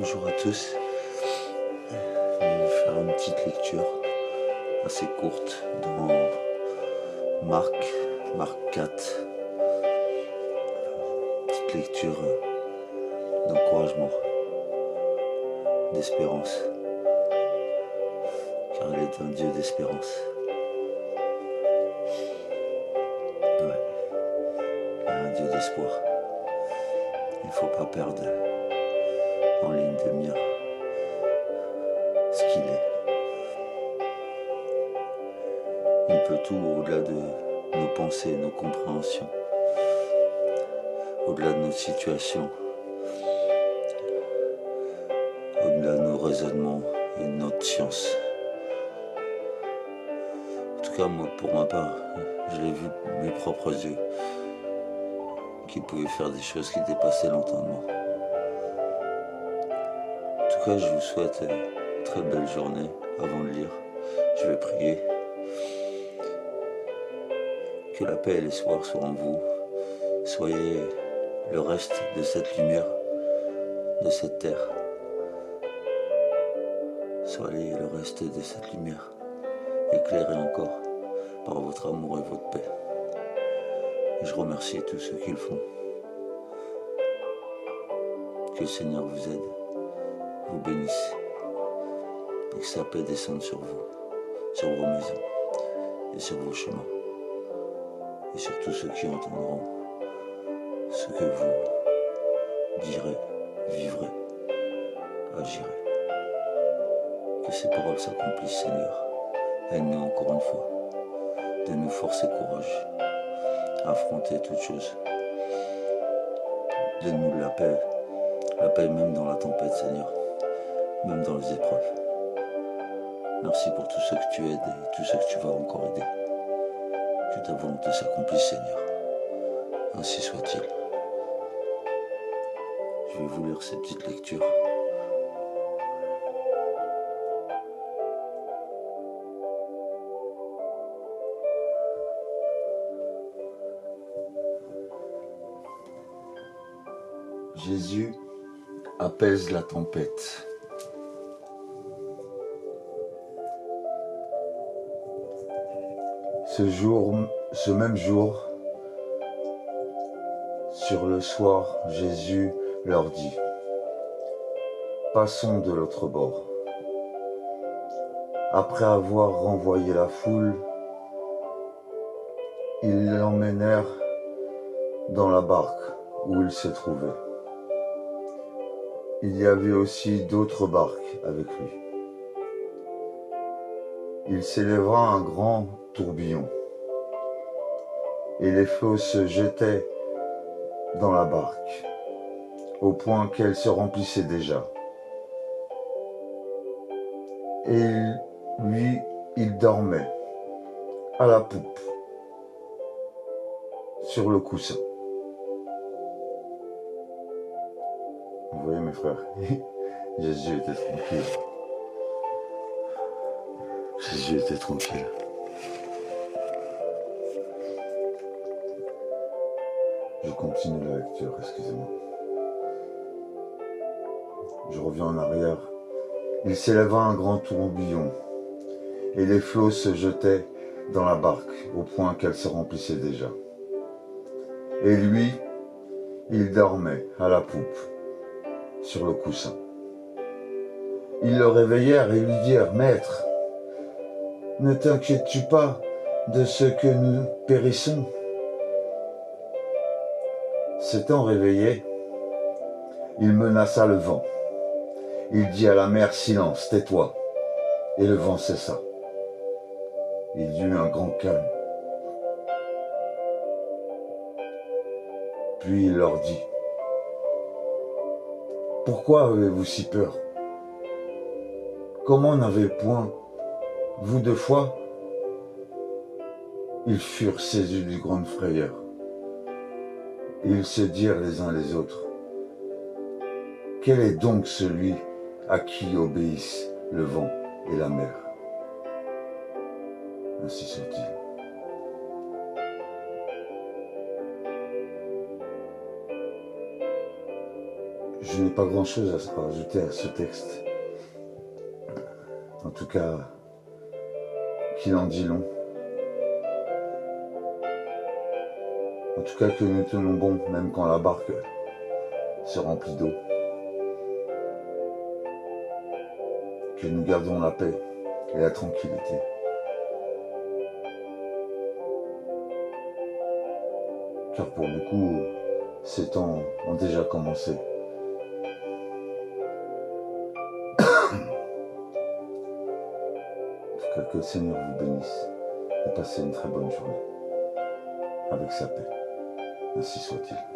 Bonjour à tous. Je vais faire une petite lecture assez courte dans Marc 4. Petite lecture d'encouragement, d'espérance, car il est un Dieu d'espérance. Ouais, il est un Dieu d'espoir. Il ne faut pas perdre en ligne de mire ce qu'il est. Il peut tout au-delà de nos pensées, nos compréhensions, au-delà de nos situations, au-delà de nos raisonnements et de notre science. En tout cas, moi, pour ma part, je l'ai vu de mes propres yeux, qu'il pouvait faire des choses qui dépassaient l'entendement. En tout cas, je vous souhaite une très belle journée. Avant de lire, je vais prier. Que la paix et l'espoir soient en vous. Soyez le reste de cette lumière, de cette terre. Soyez le reste de cette lumière, éclairée encore par votre amour et votre paix. Et je remercie tous ceux qui le font. Que le Seigneur vous aide, vous bénisse, et que sa paix descende sur vous, sur vos maisons et sur vos chemins, et sur tous ceux qui entendront ce que vous direz, vivrez, agirez. Que ces paroles s'accomplissent, Seigneur. Aide-nous encore une fois de nous forcer courage à affronter toutes choses. Donne-nous la paix même dans la tempête, Seigneur, même dans les épreuves. Merci pour tous ceux que tu aides et tous ceux que tu vas encore aider. Que ta volonté s'accomplisse, Seigneur. Ainsi soit-il. Je vais vous lire ces petites lectures. Jésus apaise la tempête. Ce même jour, sur le soir, Jésus leur dit : passons de l'autre bord. Après avoir renvoyé la foule, ils l'emmenèrent dans la barque où il se trouvait. Il y avait aussi d'autres barques avec lui. Il s'éleva un grand tourbillon, et les flots se jetaient dans la barque, au point qu'elle se remplissait déjà. Et lui, il dormait, à la poupe, sur le coussin. Vous voyez mes frères, Jésus était tranquille. Jésus était tranquille. Je continue la lecture, excusez-moi. Je reviens en arrière. Il s'éleva un grand tourbillon, et les flots se jetaient dans la barque, au point qu'elle se remplissait déjà. Et lui, il dormait à la poupe, sur le coussin. Ils le réveillèrent et lui dirent : Maître, ne t'inquiètes-tu pas de ce que nous périssons ? S'étant réveillé, il menaça le vent. Il dit à la mer : silence, tais-toi. Et le vent cessa. Il y eut un grand calme. Puis il leur dit : pourquoi avez-vous si peur ? Comment n'avez point vous de foi ? Ils furent saisis d'une grande frayeur. Et ils se dirent les uns les autres : quel est donc celui à qui obéissent le vent et la mer ? Ainsi soit-il. Je n'ai pas grand-chose à rajouter à ce texte. En tout cas, qu'il en dit long. En tout cas, que nous tenons bon, même quand la barque se remplit d'eau. Que nous gardons la paix et la tranquillité. Car pour beaucoup, ces temps ont déjà commencé. En tout cas, que le Seigneur vous bénisse et passez une très bonne journée avec sa paix. Ainsi soit-il.